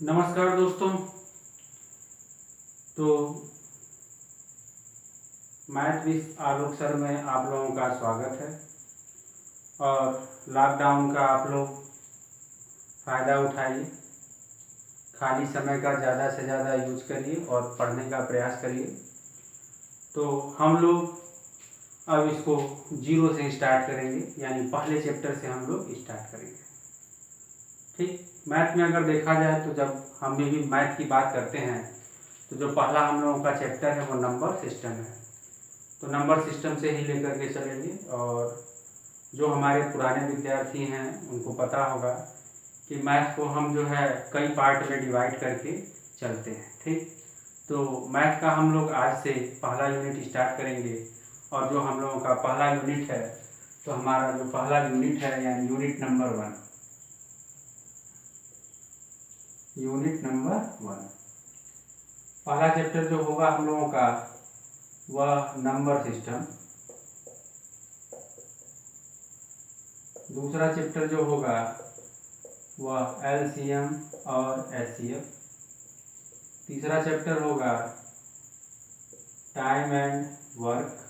नमस्कार दोस्तों। तो मैथ विद आलोक सर में आप लोगों का स्वागत है। और लॉकडाउन का आप लोग फ़ायदा उठाइए, खाली समय का ज़्यादा से ज़्यादा यूज करिए और पढ़ने का प्रयास करिए। तो हम लोग अब इसको जीरो से स्टार्ट करेंगे, यानी पहले चैप्टर से हम लोग स्टार्ट करेंगे। ठीक, मैथ में अगर देखा जाए तो जब हम भी मैथ की बात करते हैं तो जो पहला हम लोगों का चैप्टर है वो नंबर सिस्टम है। तो नंबर सिस्टम से ही लेकर के चलेंगे। और जो हमारे पुराने विद्यार्थी हैं उनको पता होगा कि मैथ को हम जो है कई पार्ट में डिवाइड करके चलते हैं। ठीक, तो मैथ का हम लोग आज से पहला यूनिट स्टार्ट करेंगे। और जो हम लोगों का पहला यूनिट है, तो हमारा जो पहला यूनिट है यानी यूनिट नंबर 1, यूनिट नंबर 1 पहला चैप्टर जो होगा हम लोगों का वह नंबर सिस्टम। दूसरा चैप्टर जो होगा वह एलसीएम और एचसीएफ। तीसरा चैप्टर होगा टाइम एंड वर्क।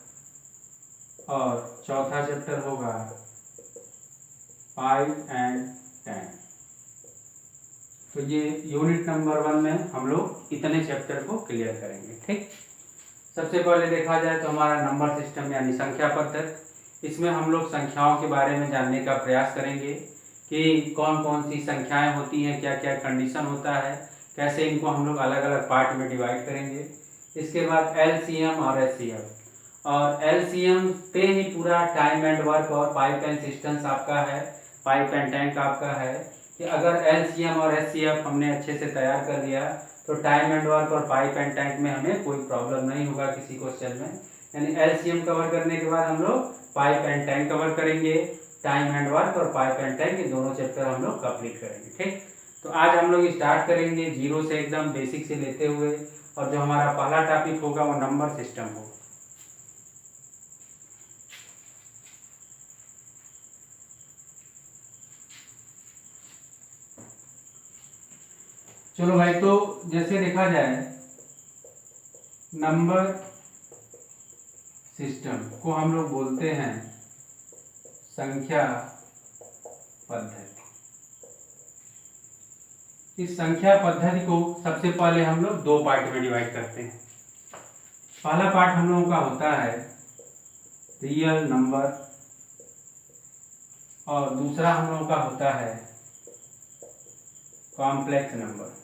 और चौथा चैप्टर होगा पाई एंड टाइम। तो ये यूनिट नंबर 1 में हम लोग इतने चैप्टर को क्लियर करेंगे। ठीक, सबसे पहले देखा जाए तो हमारा नंबर सिस्टम यानी संख्या पद्धति। इसमें हम लोग संख्याओं के बारे में जानने का प्रयास करेंगे कि कौन कौन सी संख्याएं होती हैं, क्या क्या कंडीशन होता है, कैसे इनको हम लोग अलग अलग पार्ट में डिवाइड करेंगे। इसके बाद एलसीएम और एचसीएफ। और एलसीएम पे ही पूरा टाइम एंड वर्क और पाइप एंड सिस्टम्स आपका है, पाइप एंड टैंक आपका है। कि अगर एलसीएम और एचसीएफ हमने अच्छे से तैयार कर लिया तो टाइम एंड वर्क और पाइप एंड टैंक में हमें कोई प्रॉब्लम नहीं होगा किसी क्वेश्चन में। यानी एलसीएम कवर करने के बाद हम लोग पाइप एंड टैंक कवर करेंगे, टाइम एंड वर्क और पाइप एंड टैंक, ये दोनों चैप्टर हम लोग कंप्लीट करेंगे। ठीक, तो आज हम लोग स्टार्ट करेंगे जीरो से, एकदम बेसिक से लेते हुए। और जो हमारा पहला टॉपिक होगा वो नंबर सिस्टम होगा। चलो भाई, तो जैसे देखा जाए नंबर सिस्टम को हम लोग बोलते हैं संख्या पद्धति। इस संख्या पद्धति को सबसे पहले हम लोग दो पार्ट में डिवाइड करते हैं। पहला पार्ट हम लोगों का होता है रियल नंबर और दूसरा हम लोगों का होता है कॉम्प्लेक्स नंबर।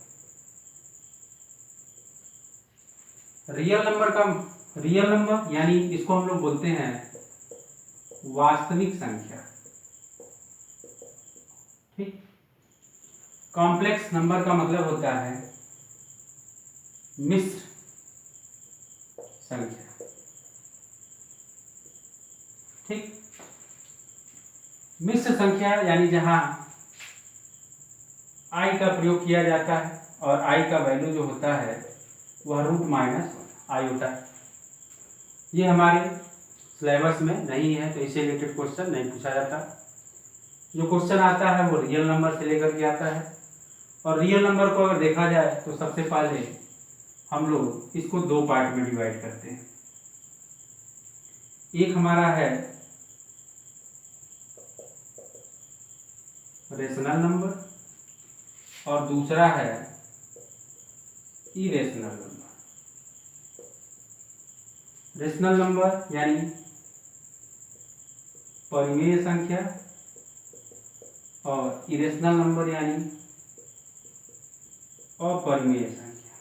रियल नंबर यानी इसको हम लोग बोलते हैं वास्तविक संख्या। ठीक, कॉम्प्लेक्स नंबर का मतलब होता है मिश्र संख्या। ठीक, मिश्र संख्या यानी जहां आई का प्रयोग किया जाता है और आई का वैल्यू जो होता है वह रूट माइनस आई होता है। ये हमारे सिलेबस में नहीं है तो इससे रिलेटेड क्वेश्चन नहीं पूछा जाता। जो क्वेश्चन आता है वो रियल नंबर से लेकर के आता है। और रियल नंबर को अगर देखा जाए तो सबसे पहले हम लोग इसको दो पार्ट में डिवाइड करते हैं। एक हमारा है रेशनल नंबर और दूसरा है इरेशनल नंबर। रेशनल नंबर यानी परिमेय संख्या और इरेशनल नंबर यानी अपरिमेय संख्या।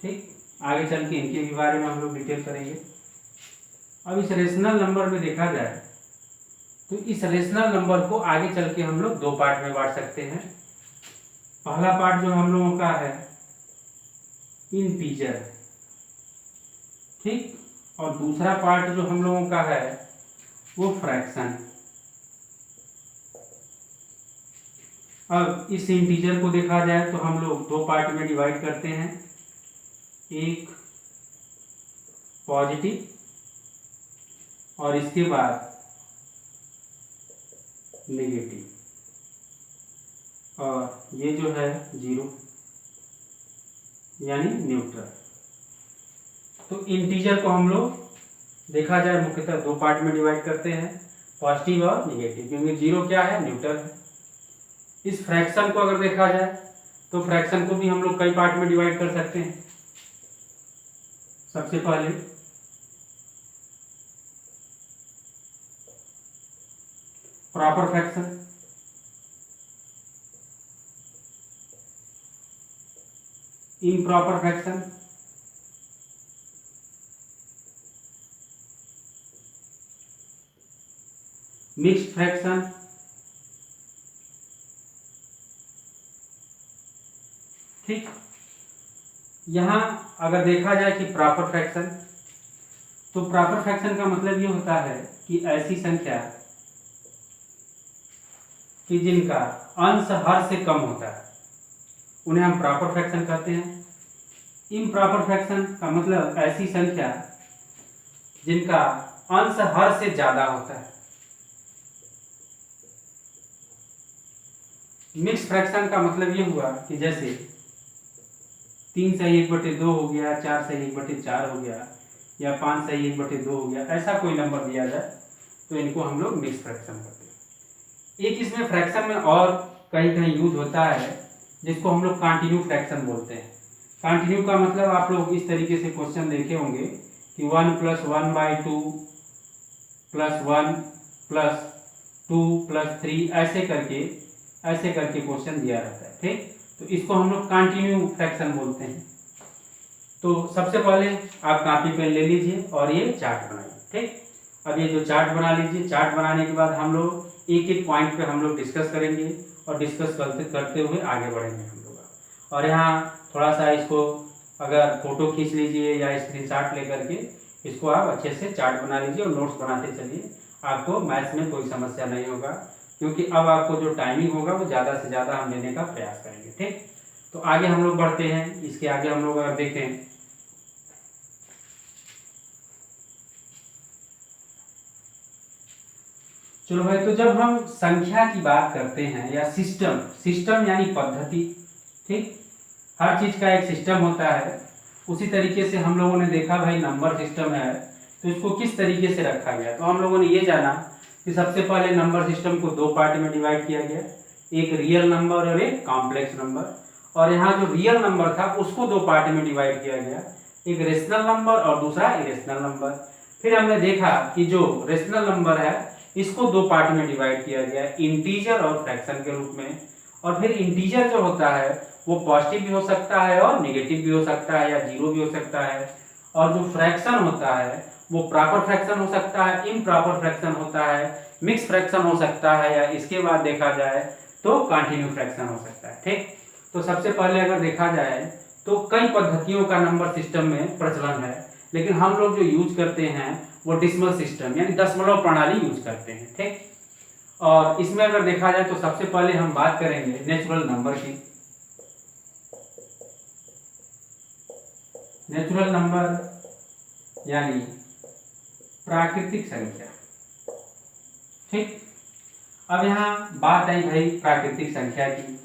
ठीक, आगे चल के इनके भी बारे में हम लोग डिटेल करेंगे। अब इस रेशनल नंबर में देखा जाए तो इस रेशनल नंबर को आगे चल के हम लोग दो पार्ट में बांट सकते हैं। पहला पार्ट जो हम लोगों का है इंटीजर। ठीक, और दूसरा पार्ट जो हम लोगों का है वो फ्रैक्शन। अब इस इंटीजर को देखा जाए तो हम लोग दो पार्ट में डिवाइड करते हैं, एक पॉजिटिव और इसके बाद नेगेटिव। और ये जो है 0 यानी न्यूट्रल। तो इंटीजर को हम लोग देखा जाए मुख्यतः दो पार्ट में डिवाइड करते हैं, पॉजिटिव और निगेटिव, क्योंकि 0 क्या है, न्यूट्रल है। इस फ्रैक्शन को अगर देखा जाए तो फ्रैक्शन को भी हम लोग कई पार्ट में डिवाइड कर सकते हैं। सबसे पहले proper fraction, improper fraction, mixed fraction, ठीक। यहां अगर देखा जाए कि प्रॉपर फ्रैक्शन, तो प्रॉपर फ्रैक्शन का मतलब ये होता है कि ऐसी संख्या कि जिनका अंश हर से कम होता है उन्हें हम प्रॉपर फ्रैक्शन कहते हैं। इम्प्रॉपर फ्रैक्शन का मतलब ऐसी संख्या जिनका अंश हर से ज्यादा होता है। मिक्स फ्रैक्शन का मतलब ये हुआ कि जैसे 3/1/2 हो गया, 4/1/4 हो गया, या 5/1/2 हो गया, ऐसा कोई नंबर दिया जाए तो इनको हम लोग मिक्स फ्रैक्शन कहते हैं। एक इसमें फ्रैक्शन में और कहीं कहीं यूज होता है जिसको हम लोग कंटिन्यू फ्रैक्शन बोलते हैं। कंटिन्यू का मतलब आप लोग इस तरीके से क्वेश्चन देखे होंगे कि 1 + 1/2 + 1 + 2 + 3 ऐसे करके क्वेश्चन दिया रहता है, ठीक। तो इसको हम लोग कंटिन्यू फ्रैक्शन बोलते हैं। तो सबसे पहले आप कॉपी पेन ले लीजिए और ये चार्ट बनाइए, ठीक। अब ये जो चार्ट बना लीजिए, चार्ट बनाने के बाद हम लोग एक एक पॉइंट पे हम लोग डिस्कस करेंगे और डिस्कस करते हुए आगे बढ़ेंगे हम लोग। और यहाँ थोड़ा सा इसको अगर फोटो खींच लीजिए या स्क्रीनशॉट लेकर के इसको आप अच्छे से चार्ट बना लीजिए और नोट्स बनाते चलिए। आपको मैथ्स में कोई समस्या नहीं होगा, क्योंकि अब आपको जो टाइमिंग होगा वो ज़्यादा से ज़्यादा हम देने का प्रयास करेंगे, ठीक। तो आगे हम लोग बढ़ते हैं। इसके आगे हम लोग अगर देखें, चलो भाई, तो जब हम संख्या की बात करते हैं या सिस्टम यानी पद्धति, ठीक, हर चीज का एक सिस्टम होता है। उसी तरीके से हम लोगों ने देखा भाई नंबर सिस्टम है तो इसको किस तरीके से रखा गया। तो हम लोगों ने ये जाना कि सबसे पहले नंबर सिस्टम को दो पार्ट में डिवाइड किया गया, एक रियल नंबर और एक कॉम्प्लेक्स नंबर। और यहाँ जो रियल नंबर था उसको दो पार्ट में डिवाइड किया गया, एक रेशनल नंबर और दूसरा इरेशनल नंबर। फिर हमने देखा कि जो रेशनल नंबर है इसको दो पार्ट में डिवाइड किया गया, इंटीजर और फ्रैक्शन के रूप में। और फिर इंटीजर जो होता है वो पॉजिटिव भी हो सकता है और निगेटिव भी हो सकता है या जीरो भी हो सकता है। और जो फ्रैक्शन होता है वो प्रॉपर फ्रैक्शन हो सकता है, इम्प्रॉपर फ्रैक्शन होता है, मिक्स फ्रैक्शन हो सकता है, या इसके बाद देखा जाए तो कंटिन्यू फ्रैक्शन हो सकता है, ठीक। तो सबसे पहले अगर देखा जाए तो कई पद्धतियों का नंबर सिस्टम में प्रचलन है, लेकिन हम लोग जो यूज करते हैं वो डेसिमल सिस्टम यानी दशमलव प्रणाली यूज करते हैं, ठीक। और इसमें अगर देखा जाए तो सबसे पहले हम बात करेंगे नेचुरल नंबर की। नेचुरल नंबर यानी प्राकृतिक संख्या, ठीक। अब यहाँ बात आई भाई प्राकृतिक संख्या की,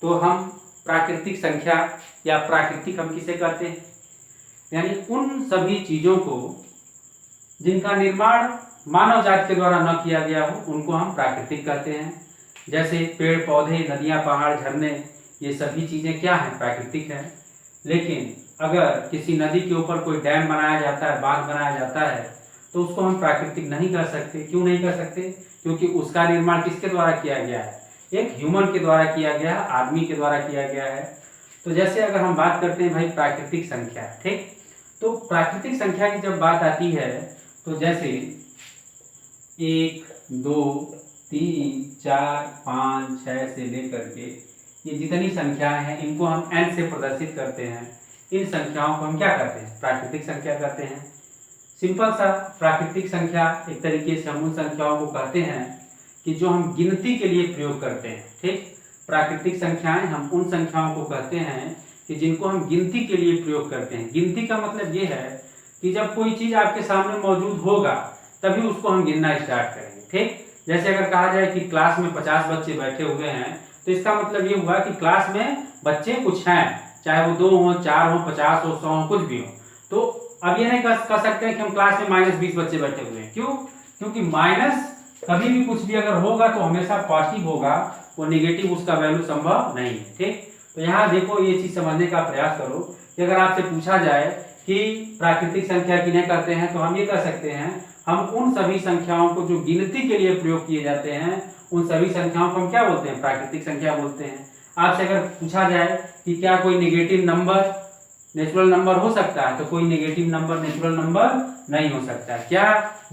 तो हम प्राकृतिक संख्या या प्राकृतिक हम किसे कहते हैं, यानी उन सभी चीजों को जिनका निर्माण मानव जाति के द्वारा न किया गया हो उनको हम प्राकृतिक कहते हैं। जैसे पेड़ पौधे, नदियां, पहाड़, झरने, ये सभी चीजें क्या हैं, प्राकृतिक हैं। लेकिन अगर किसी नदी के ऊपर कोई डैम बनाया जाता है, बांध बनाया जाता है, तो उसको हम प्राकृतिक नहीं कर सकते। क्यों नहीं कर सकते? क्योंकि उसका निर्माण किसके द्वारा किया गया है, एक ह्यूमन के द्वारा किया गया है, आदमी के द्वारा किया गया है। तो जैसे अगर हम बात करते हैं भाई प्राकृतिक संख्या, ठीक, तो प्राकृतिक संख्या की जब बात आती है तो जैसे 1, 2, 3, 4, 5, 6 से लेकर के ये जितनी संख्याएं हैं इनको हम n से प्रदर्शित करते हैं। इन संख्याओं को हम क्या कहते हैं, प्राकृतिक संख्या कहते हैं। सिंपल सा प्राकृतिक संख्या एक तरीके से हम उन संख्याओं को कहते हैं कि जो हम गिनती के लिए प्रयोग करते हैं, ठीक। प्राकृतिक संख्याएं हम उन संख्याओं को कहते हैं कि जिनको हम गिनती के लिए प्रयोग करते हैं। गिनती का मतलब ये है कि जब कोई चीज आपके सामने मौजूद होगा तभी उसको हम गिनना स्टार्ट करेंगे, ठीक। जैसे अगर कहा जाए कि क्लास में 50 बच्चे बैठे हुए हैं तो इसका मतलब ये हुआ कि क्लास में बच्चे कुछ हैं, चाहे वो 2 हो, 4 हो, 50 हो, 100 हो, कुछ भी हो। तो अब ये नहीं कह सकते हैं कि हम क्लास में -20 बच्चे बैठे हुए हैं। क्यों? क्योंकि माइनस कभी भी कुछ भी अगर होगा तो हमेशा पॉजिटिव होगा, वो नेगेटिव उसका वैल्यू संभव नहीं है। ठीक, तो यहाँ देखो ये चीज समझने का प्रयास करो कि अगर आपसे पूछा जाए कि प्राकृतिक संख्या किन्हें कहते हैं, तो हम ये कह सकते हैं हम उन सभी संख्याओं को जो गिनती के लिए प्रयोग किए जाते हैं, उन सभी संख्याओं को हम क्या बोलते हैं? प्राकृतिक संख्या बोलते हैं। आपसे अगर पूछा जाए कि क्या कोई नेगेटिव नंबर नेचुरल नंबर हो सकता है, तो कोई नेगेटिव नंबर नेचुरल नंबर नहीं हो सकता है। क्या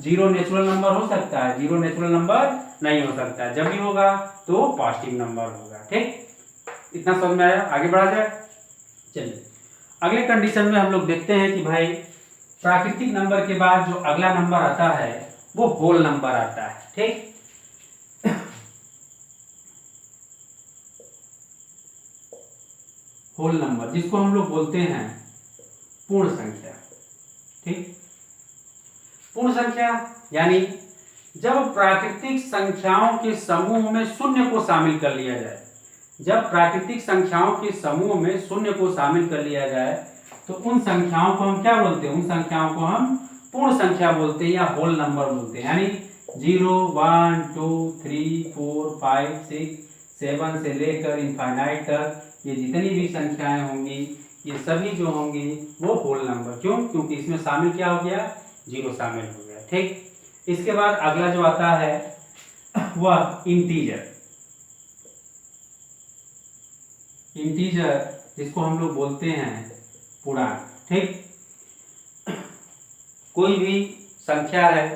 0 नेचुरल नंबर हो सकता है? 0 नेचुरल नंबर नहीं हो सकता है। जब भी होगा तो पॉजिटिव नंबर होगा। ठीक, इतना समझ में आया? आगे बढ़ा जाए। चलिए अगले कंडीशन में हम लोग देखते हैं कि भाई प्राकृतिक नंबर के बाद जो अगला नंबर आता है वो होल नंबर आता है। ठीक, होल नंबर जिसको हम लोग बोलते हैं पूर्ण संख्या। ठीक, पूर्ण संख्या यानी जब प्राकृतिक संख्याओं के समूह में शून्य को शामिल कर लिया जाए, जब प्राकृतिक संख्याओं के समूह में शून्य को शामिल कर लिया जाए तो उन संख्याओं को हम क्या बोलते हैं? उन संख्याओं को हम पूर्ण संख्या बोलते हैं या होल नंबर बोलते हैं। यानी 0, 1, 2, 3, 4, 5, 6, 7 से लेकर इनफाइनाइट तक ये जितनी भी संख्याएं होंगी, ये सभी जो होंगी वो होल नंबर। क्यों? क्योंकि इसमें शामिल क्या हो गया? 0 शामिल हो गया। ठीक, इसके बाद अगला जो आता है वह इंटीजर। इंटीजर जिसको हम लोग बोलते हैं पूर्णांक। ठीक, कोई भी संख्या है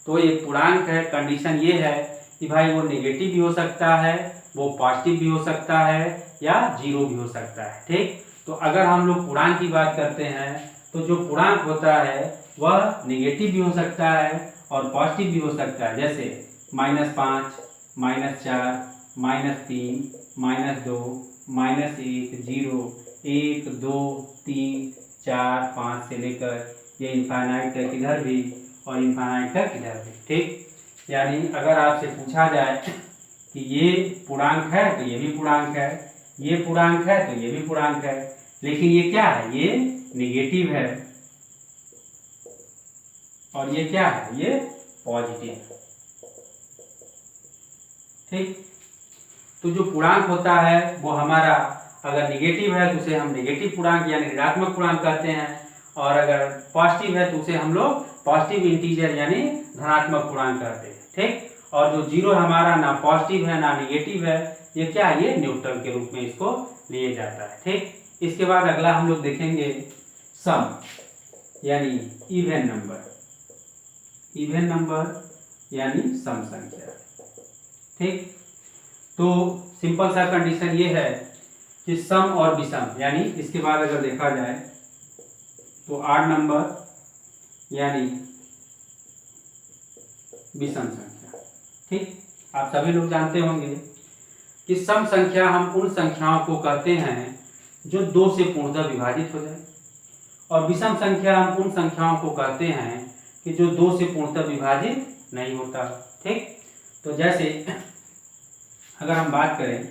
तो ये पूर्णांक है। कंडीशन ये है कि भाई वो नेगेटिव भी हो सकता है, वो पॉजिटिव भी हो सकता है या 0 भी हो सकता है। ठीक, तो अगर हम लोग पूर्णांक की बात करते हैं तो जो पूर्णांक होता है वह नेगेटिव भी हो सकता है और पॉजिटिव भी हो सकता है। जैसे -5, -4, -3, -2, -1, 0, 1, 2, 3, 4, 5 से लेकर ये इनफाइनाइट तक इधर भी और इनफाइनाइट तक इधर भी। ठीक, यानी अगर आपसे पूछा जाए कि ये पूर्णांक है तो ये भी पूर्णांक है, ये पूर्णांक है तो ये भी पूर्णांक है, लेकिन ये क्या है? ये नेगेटिव है और ये क्या है? ये पॉजिटिव है। ठीक, तो जो पूर्णांक होता है वो हमारा अगर नेगेटिव है तो उसे हम नेगेटिव पूर्णांक यानी ऋणात्मक पूर्णांक कहते हैं, और अगर पॉजिटिव है तो उसे हम लोग पॉजिटिव इंटीजर यानी धनात्मक पूर्णांक कहते हैं। ठीक, और जो 0 हमारा ना पॉजिटिव है ना नेगेटिव है, ये क्या है? ये न्यूट्रल के रूप में इसको लिया जाता है। ठीक, इसके बाद अगला हम लोग देखेंगे सम यानी इवन नंबर। इवन नंबर यानी सम संख्या। ठीक, तो सिंपल सा कंडीशन ये है कि सम और विषम यानी इसके बाद अगर देखा जाए तो ऑड नंबर यानी विषम संख्या। ठीक, आप सभी लोग जानते होंगे कि सम संख्या हम उन संख्याओं को कहते हैं जो 2 से पूर्णतः विभाजित हो जाए, और विषम संख्या हम उन संख्याओं को कहते हैं कि जो 2 से पूर्णतः विभाजित नहीं होता। ठीक, तो जैसे अगर हम बात करें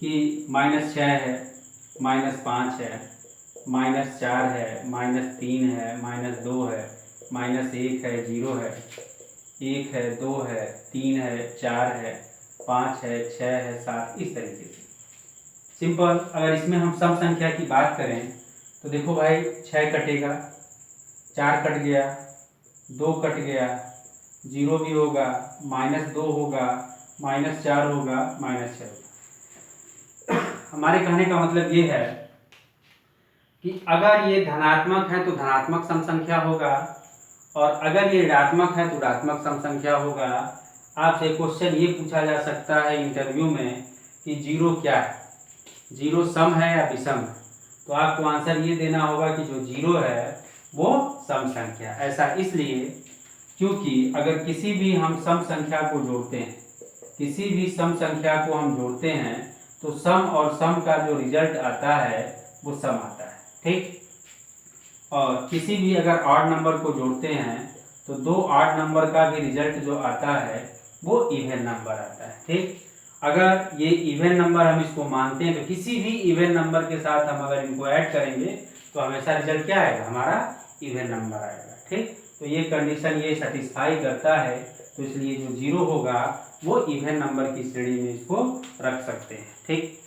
कि -6 है, -5 है, -4 है, -3 है, -2 है, -1 है, 0 है, 1 है, 2 है, 3 है, 4 है, 5 है, 6 है, 7, इस तरीके से सिंपल। अगर इसमें हम सम संख्या की बात करें तो देखो भाई 6 कटेगा, 4 कट गया, 2 कट गया, 0 भी होगा, -2 होगा, -4 होगा, -6 होगा। हमारे कहने का मतलब ये है कि अगर ये धनात्मक है तो धनात्मक सम संख्या होगा, और अगर ये ऋणात्मक है तो ऋणात्मक सम संख्या होगा। आपसे क्वेश्चन ये पूछा जा सकता है इंटरव्यू में कि 0 क्या है? 0 सम है या विषम है? तो आपको आंसर ये देना होगा कि जो 0 है वो सम संख्या। ऐसा इसलिए क्योंकि अगर किसी भी हम सम संख्या को जोड़ते हैं, किसी भी सम संख्या को हम जोड़ते हैं तो सम और सम का जो रिजल्ट आता है वो सम आता है। ठीक, और किसी भी अगर ऑड नंबर को जोड़ते हैं तो 2 ऑड नंबर का भी रिजल्ट जो आता है वो इवन नंबर आता है। ठीक, अगर ये इवन नंबर हम इसको मानते हैं तो किसी भी इवन नंबर के साथ हम अगर इनको ऐड करेंगे तो हमेशा रिजल्ट क्या आएगा, हमारा इवन नंबर आएगा। ठीक, तो ये कंडीशन ये सेटिस्फाई करता है, तो इसलिए जो 0 होगा वो इवन नंबर की श्रेणी में इसको रख सकते हैं। ठीक,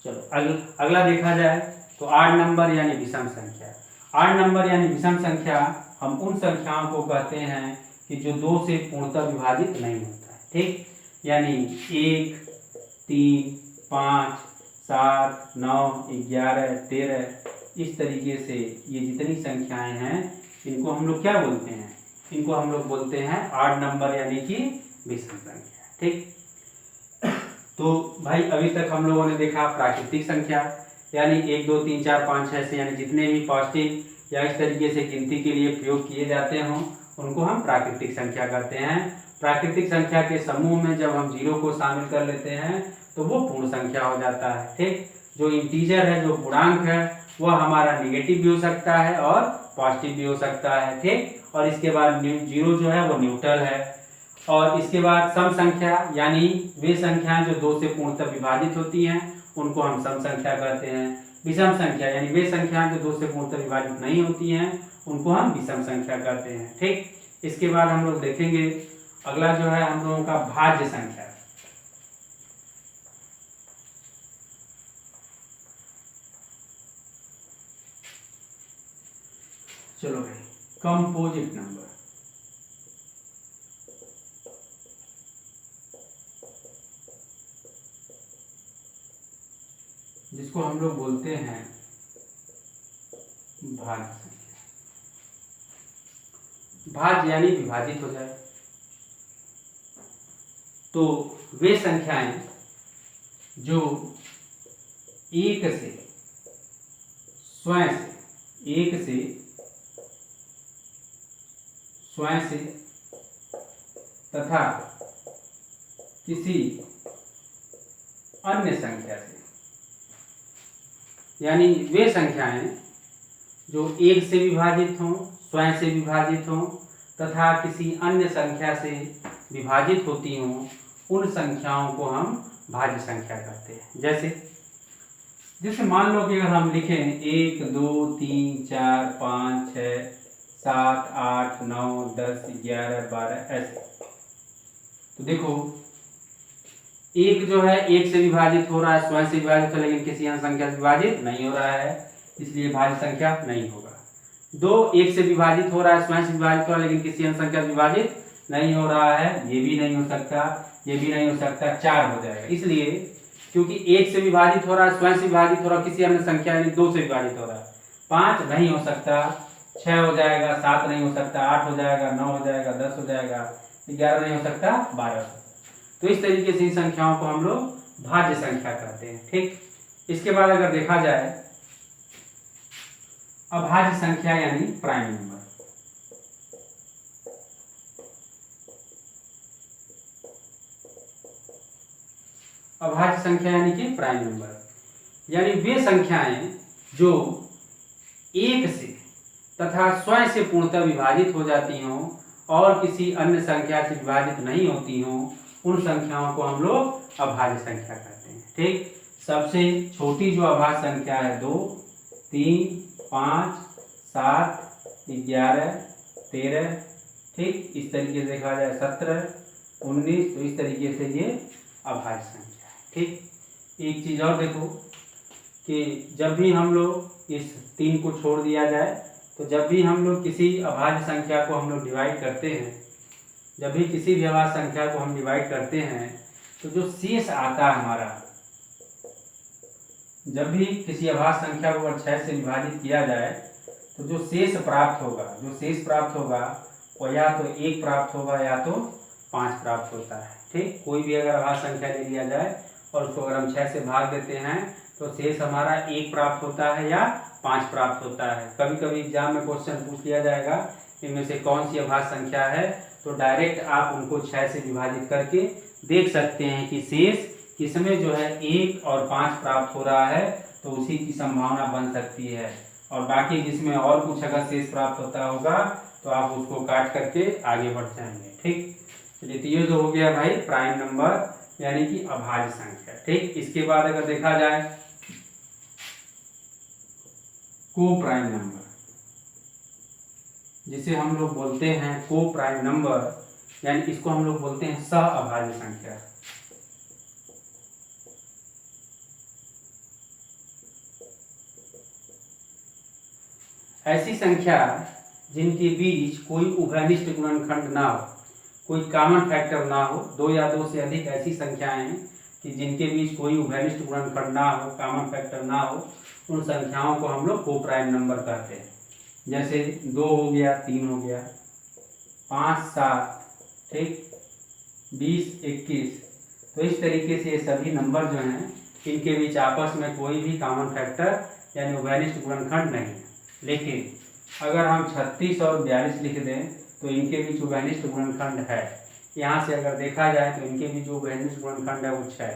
चलो अगला देखा जाए तो 8 नंबर यानी विषम संख्या। 8 नंबर यानी विषम संख्या हम उन संख्याओं को कहते हैं कि जो 2 से पूर्णतः विभाजित नहीं होता है। ठीक, यानी 1, 3, 5, 7, 9, 11, 13 इस तरीके से ये जितनी संख्याएं हैं इनको हम लोग क्या बोलते हैं, इनको हम लोग बोलते हैं 8 नंबर यानी कि विषम संख्या। ठीक, तो भाई अभी तक हम लोगों ने देखा प्राकृतिक संख्या यानी 1, 2, 3, 4, 5, 6 से यानी जितने भी पॉजिटिव या इस तरीके से गिनती के लिए प्रयोग किए जाते हों उनको हम प्राकृतिक संख्या कहते हैं। प्राकृतिक संख्या के समूह में जब हम 0 को शामिल कर लेते हैं तो वो पूर्ण संख्या हो जाता है। ठीक, जो इंटीजर है, जो पूर्णांक है, वह हमारा निगेटिव भी हो सकता है और पॉजिटिव भी हो सकता है। ठीक, और इसके बाद 0 जो है वो न्यूट्रल है। और इसके बाद सम संख्या यानी वे संख्याएं जो 2 से पूर्णतः विभाजित होती हैं उनको हम सम संख्या कहते हैं। विषम संख्या यानी वे संख्याएं जो 2 से पूर्णतः विभाजित नहीं होती हैं उनको हम विषम संख्या कहते हैं। ठीक, इसके बाद हम लोग देखेंगे अगला जो है हम लोगों का भाज्य संख्या। चलो भाई, कंपोजिट नंबर। जिसको हम लोग बोलते हैं भाज्य संख्या। भाज्य यानी विभाजित हो जाए। तो वे संख्याएं जो एक से स्वयं से तथा किसी अन्य संख्या से, यानी वे संख्याएं जो 1 से विभाजित हों, स्वयं से विभाजित हों तथा किसी अन्य संख्या से विभाजित होती हों, उन संख्याओं को हम भाज्य संख्या कहते हैं। जैसे मान लो कि अगर हम लिखें 1, 2, 3, 4, 5, 6, 7, 8, 9, 10, 11, 12 ऐसे, तो देखो 1 जो है 1 से विभाजित हो रहा है, स्वयं से विभाजित है, लेकिन किसी अन्य संख्या से विभाजित नहीं हो रहा है, इसलिए भाज्य संख्या नहीं होगा। 2 1 से विभाजित हो रहा है, स्वयं से विभाजित हो रहा है, लेकिन किसी अन्य संख्या से विभाजित नहीं हो रहा है, ये भी नहीं हो सकता, ये भी नहीं हो सकता, 4 हो जाएगा। इसलिए क्योंकि 1 से विभाजित हो रहा है, स्वयं से विभाजित हो रहा है, किसी अन्य संख्या यानी 2 से विभाजित हो रहा है, 5 नहीं हो सकता, 6 हो जाएगा, 7 नहीं हो सकता, 8 हो जाएगा, 9 हो जाएगा, 10 हो जाएगा, 11 नहीं हो सकता, 12 हो सकता। तो इस तरीके से इन संख्याओं को हम लोग भाज्य संख्या कहते हैं। ठीक, इसके बाद अगर देखा जाए अभाज्य संख्या यानी प्राइम नंबर। अभाज्य संख्या यानी कि प्राइम नंबर, यानी वे संख्याएं जो 1 से तथा स्वयं से पूर्णतः विभाजित हो जाती हों और किसी अन्य संख्या से विभाजित नहीं होती हों, उन संख्याओं को हम लोग अभाज्य संख्या कहते हैं। ठीक, सबसे छोटी जो अभाज्य संख्या है 2, 3, 5, 7, 11, 13, ठीक, इस तरीके से देखा जाए 17, 19, तो इस तरीके से ये अभाज्य संख्या है। ठीक, एक चीज़ और देखो कि जब भी हम लोग इस 3 को छोड़ दिया जाए तो जब भी हम लोग किसी अभाज्य संख्या को हम लोग डिवाइड करते हैं, जब भी किसी भी अभाज्य संख्या को हम डिवाइड करते हैं तो जो शेष आता है हमारा, जब भी किसी अभाज्य संख्या को अगर 6 से विभाजित किया जाए तो जो शेष प्राप्त होगा वो या तो 1 प्राप्त होगा या तो 5 प्राप्त होता है। ठीक, कोई भी अगर अभाज्य संख्या ले लिया जाए और उसको अगर हम 6 से भाग देते हैं तो शेष हमारा 1 प्राप्त होता है या 5 प्राप्त होता है। कभी कभी एग्जाम में क्वेश्चन पूछ लिया जाएगा इनमें से कौन सी अभाज्य संख्या है, तो डायरेक्ट आप उनको 6 से विभाजित करके देख सकते हैं कि शेष किसमें जो है 1 और 5 प्राप्त हो रहा है, तो उसी की संभावना बन सकती है। और बाकी जिसमें और कुछ अगर शेष प्राप्त होता होगा तो आप उसको काट करके आगे बढ़ जाएंगे। ठीक, चलिए, तो ये जो हो गया भाई प्राइम नंबर यानी कि अभाज्य संख्या। ठीक, इसके बाद अगर देखा जाए को प्राइम नंबर, जिसे हम लोग बोलते हैं को प्राइम नंबर, यानी इसको हम लोग बोलते हैं सह अभाज्य संख्या। ऐसी संख्या जिनके बीच कोई उभयनिष्ठ गुणनखंड ना हो, कोई कॉमन फैक्टर ना हो। दो या दो से अधिक ऐसी संख्याएं हैं कि जिनके बीच कोई उभयनिष्ठ गुणनखंड ना हो, कॉमन फैक्टर ना हो, उन संख्याओं को हम लोग को प्राइम नंबर कहते हैं। जैसे 2 हो गया, 3 हो गया, 5 7, ठीक, 20 21। तो इस तरीके से ये सभी नंबर जो हैं इनके बीच आपस में कोई भी कॉमन फैक्टर यानी उभयनिष्ठ गुणनखंड नहीं है। लेकिन अगर हम 36 और 42 लिख दें तो इनके बीच उभयनिष्ठ गुणनखंड है। यहाँ से अगर देखा जाए तो इनके बीच जो उभयनिष्ठ गुणनखंड है वो 6।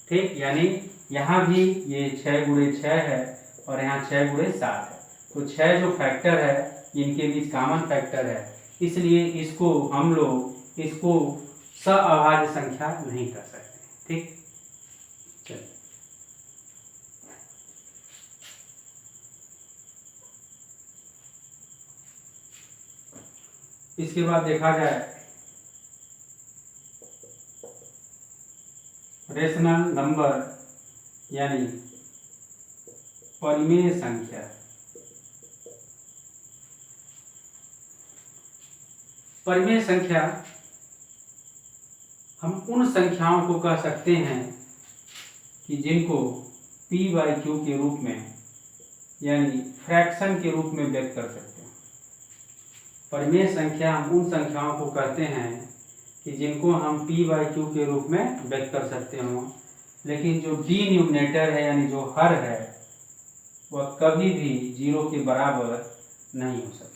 ठीक, यानी यहाँ भी ये 6 गुणे 6 है और यहाँ 6 गुणे 7 है। तो 6 जो फैक्टर है इनके बीच कॉमन फैक्टर है, इसलिए इसको हम लोग इसको सअभाज्य संख्या नहीं कर सकते। ठीक, चलिए इसके बाद देखा जाए रेशनल नंबर यानी परिमेय संख्या। परिमेय संख्या हम उन संख्याओं को कह सकते हैं कि जिनको p/q के रूप में यानी फ्रैक्शन के रूप में व्यक्त कर सकते हैं। परिमेय संख्या हम उन संख्याओं को कहते हैं कि जिनको हम p/q के रूप में व्यक्त कर सकते हो, लेकिन जो डिनोमिनेटर है यानी जो हर है वह कभी भी 0 के बराबर नहीं हो सकता।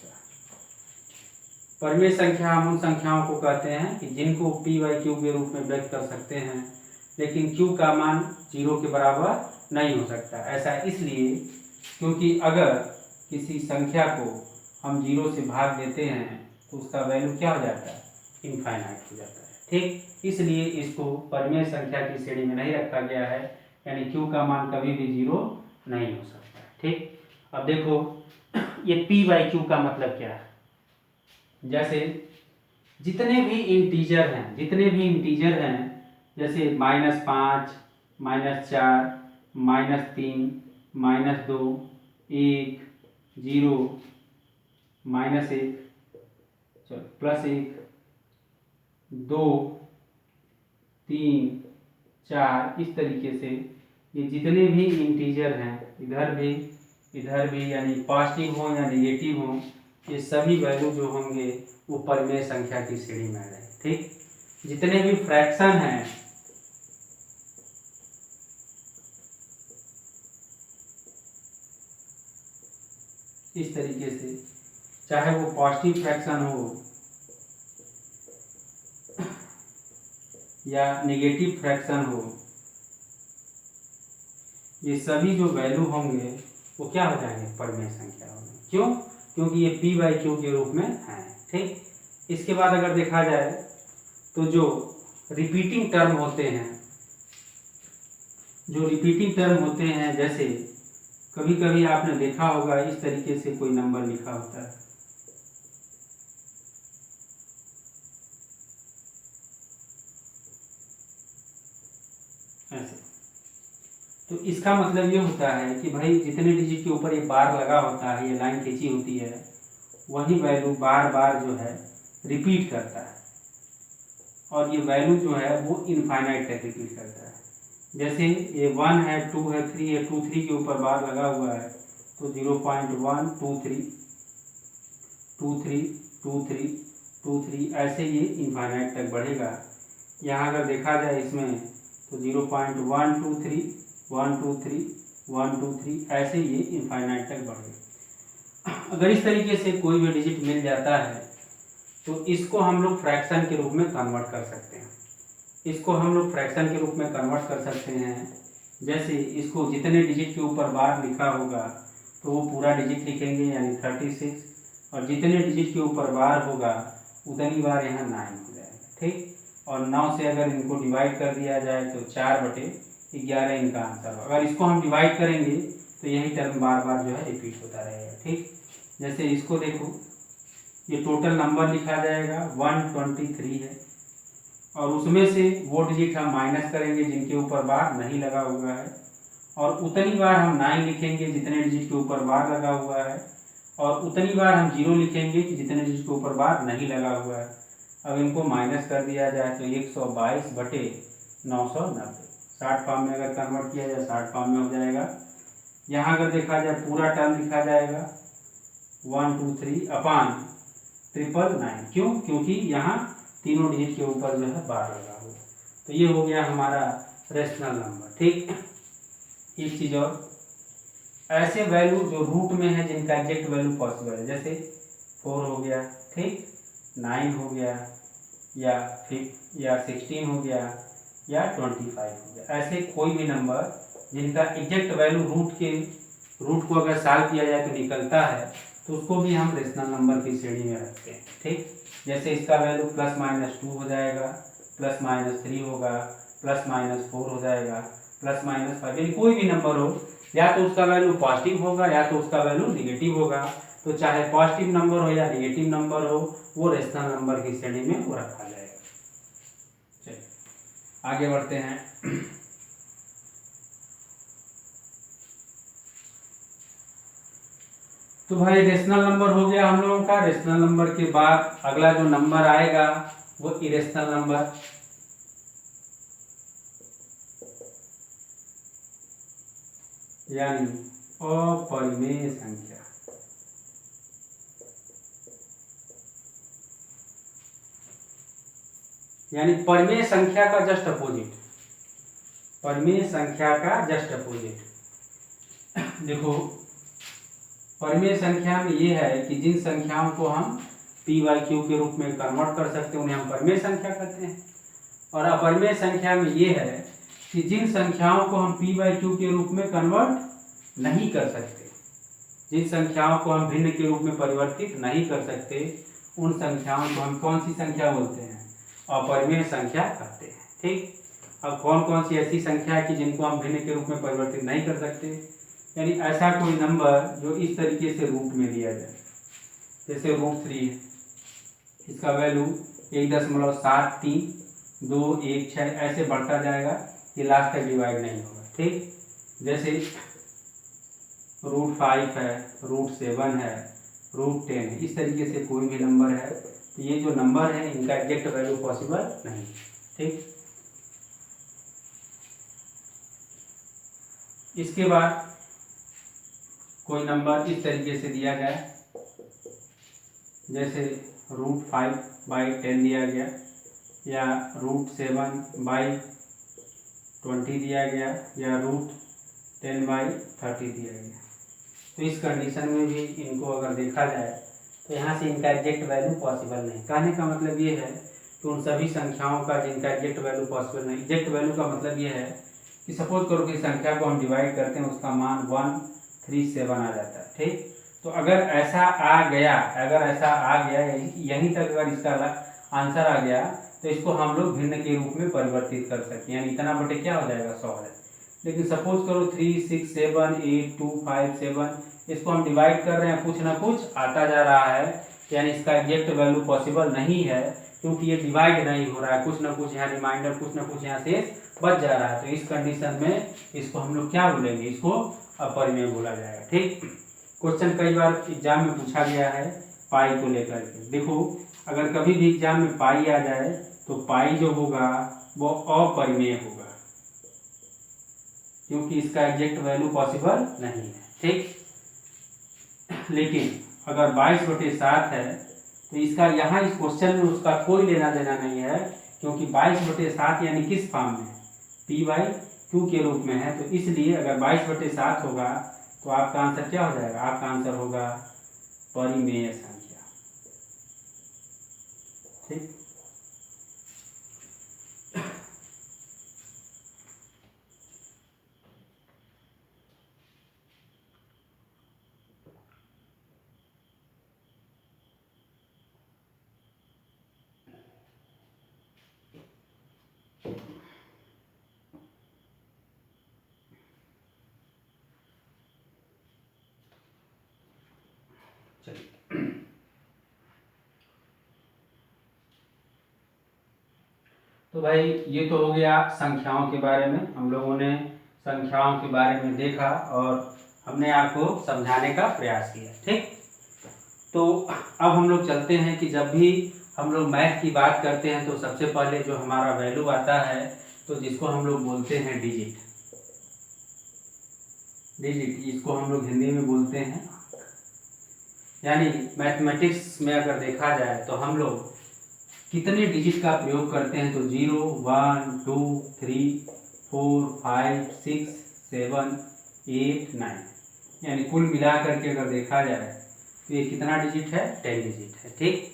परिमेय संख्या हम उन संख्याओं को कहते हैं कि जिनको p/q के रूप में व्यक्त कर सकते हैं, लेकिन q का मान 0 के बराबर नहीं हो सकता। ऐसा इसलिए क्योंकि अगर किसी संख्या को हम 0 से भाग देते हैं तो उसका वैल्यू क्या हो जाता है, इनफाइनाइट हो जाता है। ठीक, इसलिए इसको परिमेय संख्या की श्रेणी में नहीं रखा गया है, यानी q का मान कभी भी 0 नहीं हो सकता। ठीक, अब देखो ये p/q का मतलब क्या है। जैसे जितने भी इंटीजर हैं जैसे -5 -4 -3 -2 1 0 -1 चलो +1 2 3 4, इस तरीके से ये जितने भी इंटीजर हैं इधर भी यानी पॉजिटिव हो या नेगेटिव हो, ये सभी वैल्यू जो होंगे वो परिमेय संख्या की श्रेणी में आ जाएंगे। ठीक, जितने भी फ्रैक्शन हैं इस तरीके से, चाहे वो पॉजिटिव फ्रैक्शन हो या नेगेटिव फ्रैक्शन हो, ये सभी जो वैल्यू होंगे वो क्या हो जाएंगे, परिमेय संख्या होंगे। क्यों? क्योंकि ये p/q के रूप में है। ठीक, इसके बाद अगर देखा जाए तो जो रिपीटिंग टर्म होते हैं, जैसे कभी कभी आपने देखा होगा इस तरीके से कोई नंबर लिखा होता है, ऐसे। तो इसका मतलब ये होता है कि भाई जितने डिजिट के ऊपर ये बार लगा होता है, ये लाइन खींची होती है, वही वैल्यू बार बार जो है रिपीट करता है, और ये वैल्यू जो है वो इनफाइनाइट तक रिपीट करता है। जैसे ये 1 है, 2 है, 3 है, 2 3 के ऊपर बार लगा हुआ है, तो 0.1 2 3 2 3 2 3 2 3 ऐसे ये इनफाइनाइट तक बढ़ेगा। यहाँ अगर देखा जाए इसमें तो 0.1 2 3 1 2 3 1 2 3 ऐसे ये इनफाइनाइट तक बढ़ेगा। अगर इस तरीके से कोई भी डिजिट मिल जाता है तो इसको हम लोग फ्रैक्शन के रूप में कन्वर्ट कर सकते हैं। जैसे इसको जितने डिजिट के ऊपर बार लिखा होगा तो वो पूरा डिजिट लिखेंगे यानी 36, और जितने डिजिट के ऊपर बार होगा उतनी बार यहाँ 9 हो जाएगा। ठीक, और 9 से अगर इनको डिवाइड कर दिया जाए तो 4/11 इनका आंसर होगा। अगर इसको हम डिवाइड करेंगे तो यही टर्म बार बार जो है रिपीट होता रहेगा। ठीक, जैसे इसको देखो, ये टोटल नंबर लिखा जाएगा 123 है, और उसमें से वो डिजिट हम माइनस करेंगे जिनके ऊपर बार नहीं लगा हुआ है, और उतनी बार हम 9 लिखेंगे जितने डिजिट के ऊपर बार लगा हुआ है, और उतनी बार हम 0 लिखेंगे कि जितने डिजिट के ऊपर बार नहीं लगा हुआ है। अब इनको माइनस कर दिया जाए तो 122/990 60 फॉर्म में अगर कन्वर्ट किया जाए 60 फॉर्म में हो जाएगा। यहाँ अगर देखा जाए पूरा टर्म लिखा जाएगा 123/999। क्यों? क्योंकि यहाँ तीनों डिजिट के ऊपर जो है बार लगा हुआ। तो ये हो गया हमारा रेशनल नंबर। ठीक, एक चीज़ और, ऐसे वैल्यू जो रूट में है जिनका एग्जैक्ट वैल्यू पॉसिबल है, जैसे 4 हो गया, ठीक, 9 हो गया, या 16 हो गया, या 25 हो गया, ऐसे कोई भी नंबर जिनका एग्जैक्ट वैल्यू रूट को अगर सॉल्व किया जाए तो निकलता है, तो उसको भी हम रेशनल नंबर की श्रेणी में रखते हैं। ठीक, जैसे इसका वैल्यू +-2 हो जाएगा, +-3 होगा, +-4 हो जाएगा, +-5, यानी कोई भी नंबर हो, या तो उसका वैल्यू पॉजिटिव होगा या तो उसका वैल्यू निगेटिव होगा। तो चाहे पॉजिटिव नंबर हो या निगेटिव नंबर हो, वो रेशनल नंबर की श्रेणी में वो रखा जाएगा। चलिए आगे बढ़ते हैं। तो भाई रेशनल नंबर हो गया हम लोगों का। रेशनल नंबर के बाद अगला जो नंबर आएगा वो इरेशनल नंबर। यानी अपरिमेय संख्या। यानी परिमेय संख्या का जस्ट अपोजिट, परिमेय संख्या का जस्ट अपोजिट। देखो, परिमेय संख्या में ये है कि जिन संख्याओं को हम p/q के रूप में कन्वर्ट कर सकते हैं उन्हें हम परिमेय संख्या कहते हैं। और अपरिमेय संख्या में ये है कि जिन संख्याओं को हम p/q के रूप में कन्वर्ट नहीं कर सकते, जिन संख्याओं को हम भिन्न के रूप में परिवर्तित नहीं कर सकते, उन संख्याओं को हम कौन सी संख्या बोलते हैं? अपरिमेय संख्या कहते हैं। ठीक, अब कौन कौन सी ऐसी संख्या है कि जिनको हम भिन्न के रूप में परिवर्तित नहीं कर सकते? यानी ऐसा कोई नंबर जो इस तरीके से रूट में दिया जाए, जैसे √3 है, इसका वैल्यू 1.7321 ऐसे बढ़ता जाएगा, ये लास्ट तक डिवाइड नहीं होगा। ठीक, जैसे √5 है, √7 है, √10 है, इस तरीके से कोई भी नंबर है, तो ये जो नंबर है इनका एग्जैक्ट वैल्यू पॉसिबल नहीं। ठीक, इसके बाद कोई नंबर इस तरीके से दिया गया, जैसे √5/10 दिया गया, या √7/20 दिया गया, या √10/30 दिया गया। तो इस कंडीशन में भी इनको अगर देखा जाए तो यहाँ से इनका एग्जैक्ट वैल्यू पॉसिबल नहीं। कहने का मतलब ये है कि उन सभी संख्याओं का जिनका एग्जैक्ट वैल्यू पॉसिबल नहीं। एग्जैक्ट वैल्यू का मतलब ये है कि सपोज करो कि संख्या को हम डिवाइड करते हैं, उसका मान 137 आ जाता है। ठीक, तो अगर ऐसा आ गया, यहीं तक अगर इसका आंसर आ गया, तो इसको हम लोग भिन्न के रूप में परिवर्तित कर सकते हैं, यानी इतना बटे क्या हो जाएगा 100 है। लेकिन सपोज करो 3, 6, 7, 8, 2, 5, 7, इसको हम डिवाइड कर रहे हैं, कुछ ना कुछ आता जा रहा है, यानी इसका एग्जैक्ट वैल्यू पॉसिबल नहीं है, क्योंकि ये डिवाइड नहीं हो रहा है, कुछ ना कुछ यहाँ रिमाइंडर, कुछ ना कुछ यहाँ से बच जा रहा है। तो इस कंडीशन में इसको हम लोग क्या बोलेंगे? इसको अपरिमेय बोला जाएगा। ठीक, क्वेश्चन कई बार एग्जाम में पूछा गया है पाई को लेकर के। देखो, अगर कभी भी एग्जाम में पाई आ जाए तो पाई जो होगा वो अपरिमेय होगा, क्योंकि इसका एग्जैक्ट वैल्यू पॉसिबल नहीं है। ठीक, लेकिन अगर 22/7 है तो इसका यहाँ इस क्वेश्चन में उसका कोई लेना देना नहीं है, क्योंकि 22/7 यानी किस फॉर्म में? p/q के रूप में है। तो इसलिए अगर 22/7 होगा तो आपका आंसर क्या हो जाएगा? आपका आंसर होगा परिमेय संख्या। ठीक, चलिए, तो भाई ये तो हो गया संख्याओं के बारे में। हम लोगों ने संख्याओं के बारे में देखा और हमने आपको समझाने का प्रयास किया। ठीक, तो अब हम लोग चलते हैं कि जब भी हम लोग मैथ की बात करते हैं तो सबसे पहले जो हमारा वैल्यू आता है तो जिसको हम लोग बोलते हैं डिजिट। डिजिट इसको हम लोग हिंदी में बोलते हैं, यानी मैथमेटिक्स में अगर देखा जाए तो हम लोग कितने डिजिट का प्रयोग करते हैं तो 0 1 2 3 4 5 6 7 8 9, यानी कुल मिला करके अगर देखा जाए तो ये कितना डिजिट है, 10 डिजिट है। ठीक,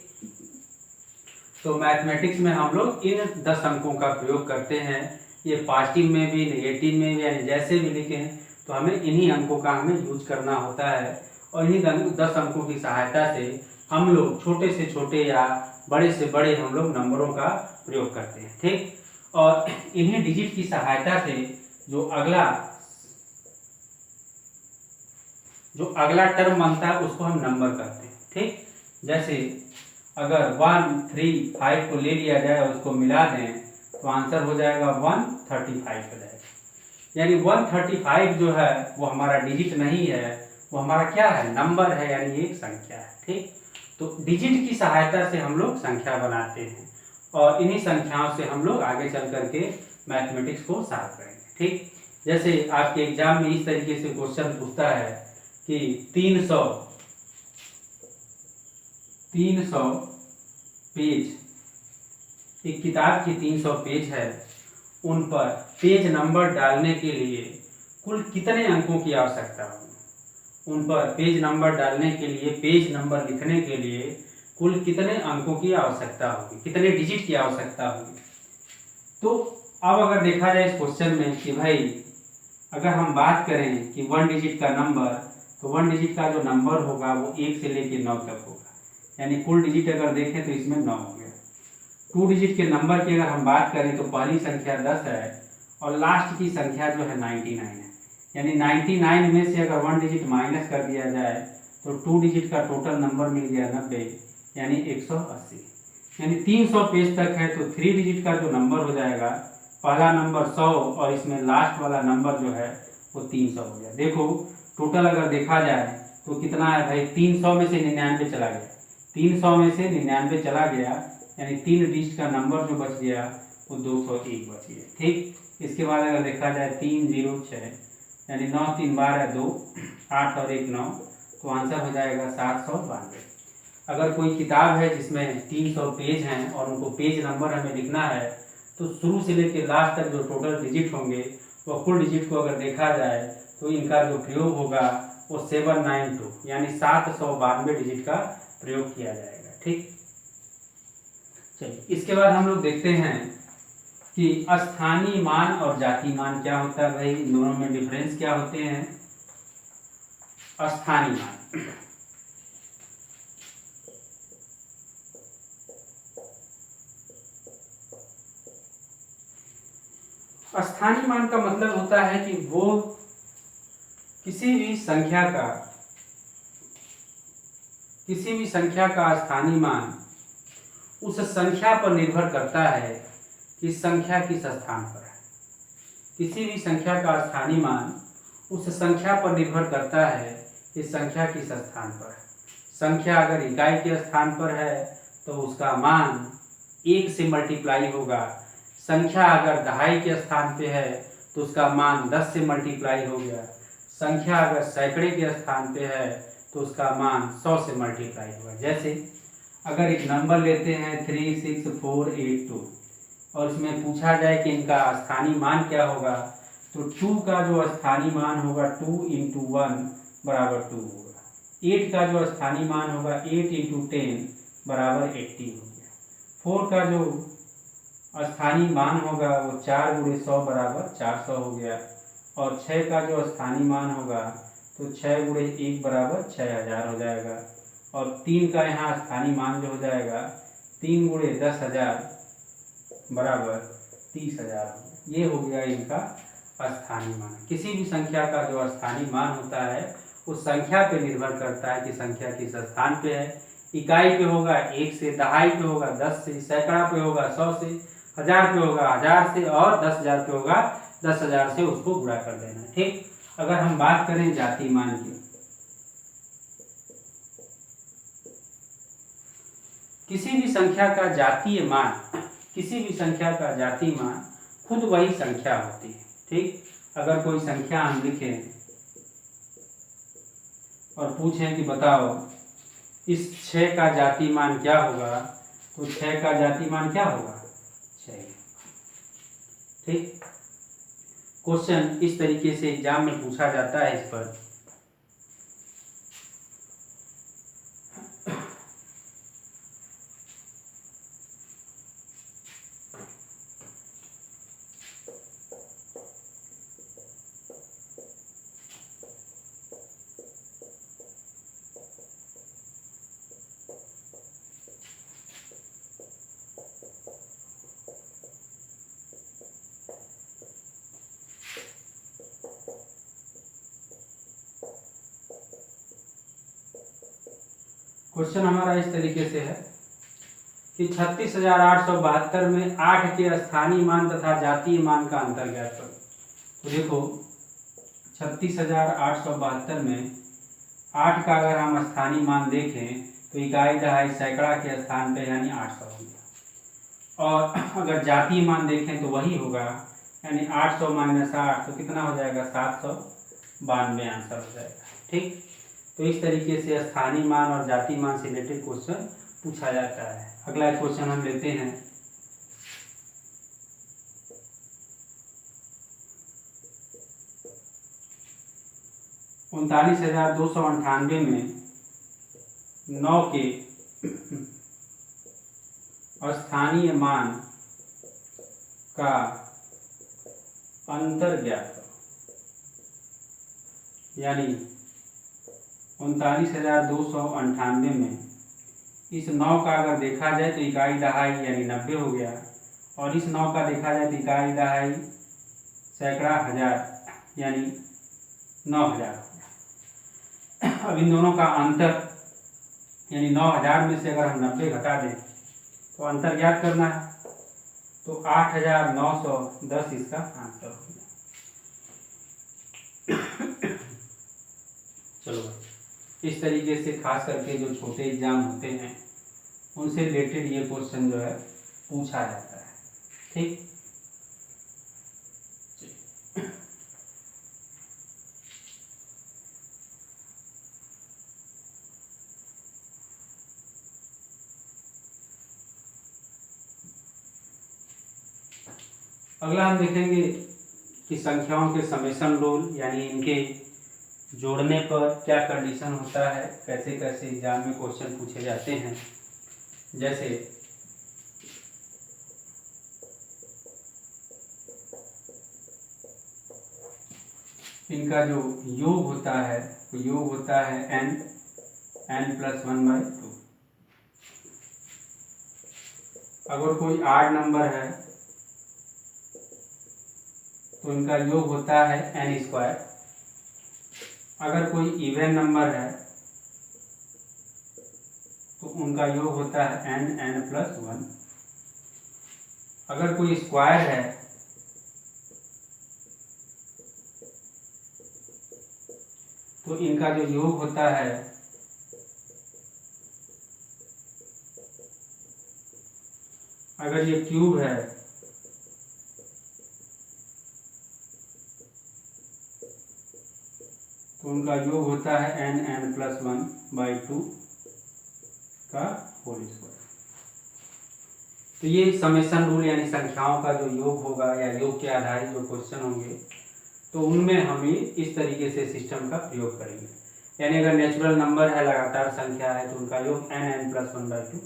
तो मैथमेटिक्स में हम लोग इन 10 अंकों का प्रयोग करते हैं। ये पॉजिटिव में भी नेगेटिव में भी, यानी जैसे भी लिखे हैं तो हमें इन्हीं अंकों का हमें यूज करना होता है और इन्हीं 10 अंकों की सहायता से हम लोग छोटे से छोटे या बड़े से बड़े हम लोग नंबरों का प्रयोग करते हैं। ठीक, और इन्हीं डिजिट की सहायता से जो अगला टर्म बनता है उसको हम नंबर करते हैं। ठीक, जैसे अगर 1 3 5 को ले लिया जाए और उसको मिला दें तो आंसर हो जाएगा 135 हो जाएगा। यानी 135 जो है वो हमारा डिजिट नहीं है, वो हमारा क्या है, नंबर है, यानी एक संख्या है। ठीक, तो डिजिट की सहायता से हम लोग संख्या बनाते हैं और इन्हीं संख्याओं से हम लोग आगे चल करके मैथमेटिक्स को सॉल्व करेंगे। ठीक, जैसे आपके एग्जाम में इस तरीके से क्वेश्चन पूछता है कि 300 पेज, एक किताब की 300 पेज है, उन पर पेज नंबर डालने के लिए कुल कितने अंकों की आवश्यकता होगी। उन पर पेज नंबर डालने के लिए, पेज नंबर लिखने के लिए कुल कितने अंकों की आवश्यकता होगी, कितने डिजिट की आवश्यकता होगी। तो अब अगर देखा जाए इस क्वेश्चन में कि भाई अगर हम बात करें कि 1 डिजिट का नंबर, तो 1 डिजिट का जो नंबर होगा वो 1 से लेकर 9 तक होगा, यानी कुल डिजिट अगर देखें तो इसमें 9 हो गया। 2 डिजिट के नंबर की अगर हम बात करें तो पहली संख्या 10 है और लास्ट की संख्या जो है 99 है, यानी 99 में से अगर 1 डिजिट माइनस कर दिया जाए तो 2 डिजिट का टोटल नंबर मिल गया 90, यानी 180। यानी 300 पेज तक है तो 3 डिजिट का जो नंबर हो जाएगा, पहला नंबर 100 और इसमें लास्ट वाला नंबर जो है वो 300 हो गया। देखो टोटल अगर देखा जाए तो कितना है भाई, 300 में से 99 चला गया, 300 में से 99 चला गया, यानी 3 डिजिट का नंबर जो बच गया वो 201 बच गया। ठीक, इसके बाद अगर देखा जाए 306, यानी 9 3 12 2, 8 और 1 9, तो आंसर हो जाएगा 792। अगर कोई किताब है जिसमें 300 पेज हैं और उनको पेज नंबर हमें लिखना है तो शुरू से लेकर लास्ट तक जो टोटल डिजिट होंगे वो कुल डिजिट को अगर देखा जाए तो इनका जो प्रयोग होगा वो 792, यानी 792 डिजिट का प्रयोग किया जाएगा। ठीक, चलिए इसके बाद हम लोग देखते हैं कि स्थानीय मान और जातीय मान क्या होता है। भाई दोनों में डिफरेंस क्या होते हैं। स्थानीय मान, स्थानीय मान का मतलब होता है कि वो किसी भी संख्या का स्थानीय मान उस संख्या पर निर्भर करता है कि संख्या किस स्थान पर है। किसी भी संख्या का स्थानीय मान उस संख्या पर निर्भर करता है कि संख्या किस स्थान पर है। संख्या अगर इकाई के स्थान पर है तो उसका मान 1 से मल्टीप्लाई होगा। संख्या अगर दहाई के स्थान पे है तो उसका मान 10 से मल्टीप्लाई हो गया। संख्या अगर सैकड़े के स्थान पे है तो उसका मान 100 से मल्टीप्लाई होगा। जैसे अगर एक नंबर लेते हैं 36482 और इसमें पूछा जाए कि इनका स्थानीय मान क्या होगा, तो 2 का जो स्थानीय मान होगा 2 × 1 बराबर 2 होगा। 8 का जो स्थानीय मान होगा 8 × 10 बराबर 80 हो गया। 4 का जो स्थानीय मान होगा वो 4 × 100 बराबर 400 हो गया। और 6 का जो स्थानीय मान होगा तो 6 × 1 बराबर 6000 हो जाएगा। और 3 का यहाँ स्थानीय मान जो हो जाएगा 3 × 10,000 बराबर 30,000। ये हो गया इनका स्थानीय मान। किसी भी संख्या का जो स्थानीय मान होता है उस संख्या पे निर्भर करता है कि संख्या किस स्थान पे है। इकाई पे होगा 1 से, दहाई पे होगा 10 से, सैकड़ा पे होगा 100 से, 1000 पे होगा 1000 से, और 10,000 पे होगा 10,000 से, उसको गुणा कर देना। ठीक। अगर हम बात करें जाति मान की, किसी भी संख्या का जातीय मान, किसी भी संख्या का जातीय मान खुद वही संख्या होती है। ठीक। अगर कोई संख्या हम लिखें और पूछें कि बताओ इस 6 का जातीय मान क्या होगा, तो 6 का जातीय मान क्या होगा, 6। ठीक। क्वेश्चन इस तरीके से एग्जाम में पूछा जाता है। इस पर क्वेश्चन हमारा इस तरीके से है कि 36,872 में 8 के स्थानीय मान तथा जातीय मान का अंतर ज्ञात करो। तो देखो 36,872 में 8 का अगर हम स्थानीय मान देखें तो इकाई, दहाई, सैकड़ा के स्थान पे यानी 800 हो गया। और अगर जातीय मान देखें तो वही होगा, यानी 800 माइनस 8 तो कितना हो जाएगा, 792 आंसर हो जाएगा। ठीक। तो इस तरीके से स्थानीय मान और जातीय मान से रिलेटेड क्वेश्चन पूछा जाता है। अगला क्वेश्चन हम लेते हैं। उनतालीस 298 में 9 के स्थानीय मान का अंतर ज्ञात करो। यानी 39,298 में इस 9 का अगर देखा जाए तो इकाई, दहाई यानी 90 हो गया, और इस 9 का देखा जाए तो इकाई, दहाई, सैकड़ा, हजार यानी 9,000 हो गया। अब इन दोनों का अंतर यानी 9,000 में से अगर हम 90 घटा दें तो अंतर ज्ञात करना है, तो 8,910 इसका आंसर हो गया। चलो इस तरीके से खास करके जो छोटे एग्जाम होते हैं उनसे रिलेटेड ये क्वेश्चन जो है पूछा जाता है। ठीक। अगला हम देखेंगे कि संख्याओं के समेशन रूल, यानी इनके जोड़ने पर क्या कंडीशन होता है, कैसे कैसे एग्जाम में क्वेश्चन पूछे जाते हैं। जैसे इनका जो योग होता है तो योग होता है n+1/2। अगर कोई आड नंबर है तो इनका योग होता है n²। अगर कोई इवन नंबर है तो उनका योग होता है n+1। अगर कोई स्क्वायर है तो इनका जो योग होता है अगर ये क्यूब है तो उनका योग होता है n+1/2 का होल स्क्वायर। तो ये समेशन रूल यानी संख्याओं का जो योग होगा या योग के आधारित जो क्वेश्चन होंगे तो उनमें हम इस तरीके से सिस्टम का प्रयोग करेंगे। यानी अगर नेचुरल नंबर है, लगातार संख्या है तो उनका योग n+1/2।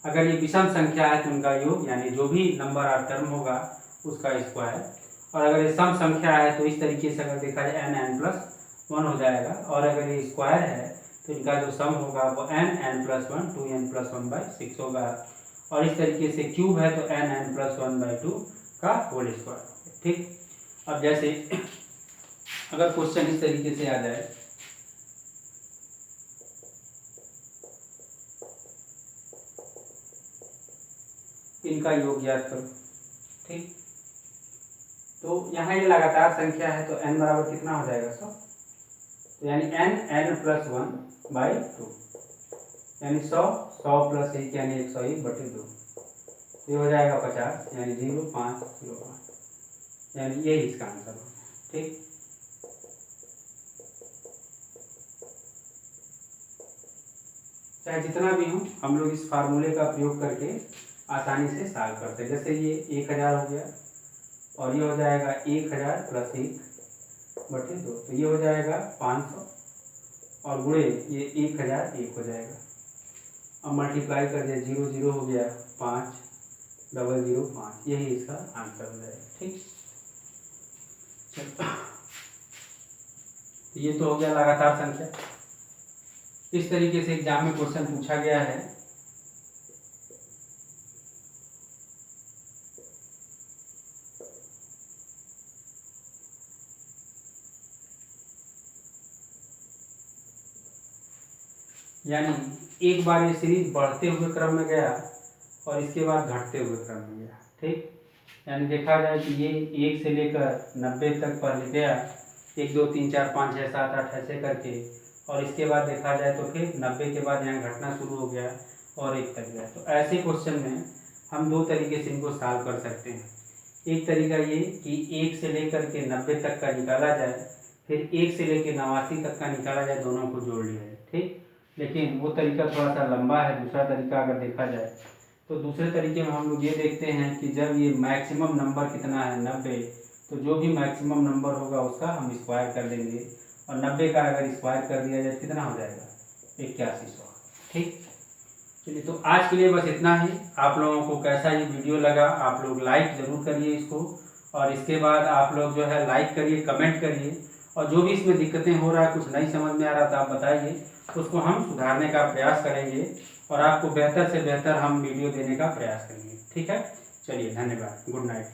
अगर ये विषम संख्या है तो उनका योग यानी जो भी नंबर और टर्म होगा उसका स्क्वायर। और अगर ये सम संख्या है तो इस तरीके से अगर देखा जाए n+1 हो जाएगा। और अगर ये स्क्वायर है तो इनका जो सम होगा वो n+1 2n+1/6 होगा। और इस तरीके से क्यूब है तो n+1/2 का होल स्क्वायर। ठीक। अब जैसे अगर क्वेश्चन इस तरीके से आ जाए इनका योग ज्ञात करो। ठीक, तो यहाँ ये लगातार संख्या है तो n बराबर कितना हो जाएगा 100, तो यानी n+1/2 यानी 100 प्लस 1 यानी 101/2, ये हो जाएगा 50 यानी 0.505 यानी यही इसका आंसर होगा। ठीक, चाहे जितना भी हो हम लोग इस फार्मूले का प्रयोग करके आसानी से सॉल्व करते हैं। जैसे ये 1000 हो गया और ये हो जाएगा 1000 प्लस 1/2, तो ये हो जाएगा 500 और गुणे ये 1001 हो जाएगा। अब मल्टीप्लाई कर दिया 0 0 हो गया 5005, यही इसका आंसर हो जाएगा। ठीक, तो ये तो हो गया लगातार संख्या। इस तरीके से एग्जाम में क्वेश्चन पूछा गया है। यानी एक बार ये सीरीज बढ़ते हुए क्रम में गया और इसके बाद घटते हुए क्रम में गया। ठीक, यानी देखा जाए कि ये 1 से लेकर 90 तक पहले गया, 1 2 3 4 5 6 7 8 ऐसे करके, और इसके बाद देखा जाए तो फिर 90 के बाद यहाँ घटना शुरू हो गया और 1 तक गया। तो ऐसे क्वेश्चन में हम दो तरीके से इनको सॉल्व कर सकते हैं। एक तरीका ये कि 1 से लेकर के 90 तक का निकाला जाए, फिर 1 से लेकर 89 तक का निकाला जाए, दोनों को जोड़ लिया जाए। ठीक, लेकिन वो तरीका थोड़ा सा लंबा है। दूसरा तरीका अगर देखा जाए तो दूसरे तरीके में हम लोग ये देखते हैं कि जब ये मैक्सिमम नंबर कितना है 90, तो जो भी मैक्सिमम नंबर होगा उसका हम स्क्वायर कर देंगे, और 90 का अगर स्क्वायर कर दिया जाए कितना हो जाएगा 8100। ठीक, चलिए तो आज के लिए बस इतना ही। आप लोगों को कैसा ये वीडियो लगा आप लोग लाइक ज़रूर करिए इसको, और इसके बाद आप लोग जो है लाइक करिए, कमेंट करिए, और जो भी इसमें दिक्कतें हो रहा है, कुछ नहीं समझ में आ रहा था आप बताइए, उसको हम सुधारने का प्रयास करेंगे और आपको बेहतर से बेहतर हम वीडियो देने का प्रयास करेंगे। ठीक है, चलिए धन्यवाद, गुड नाइट।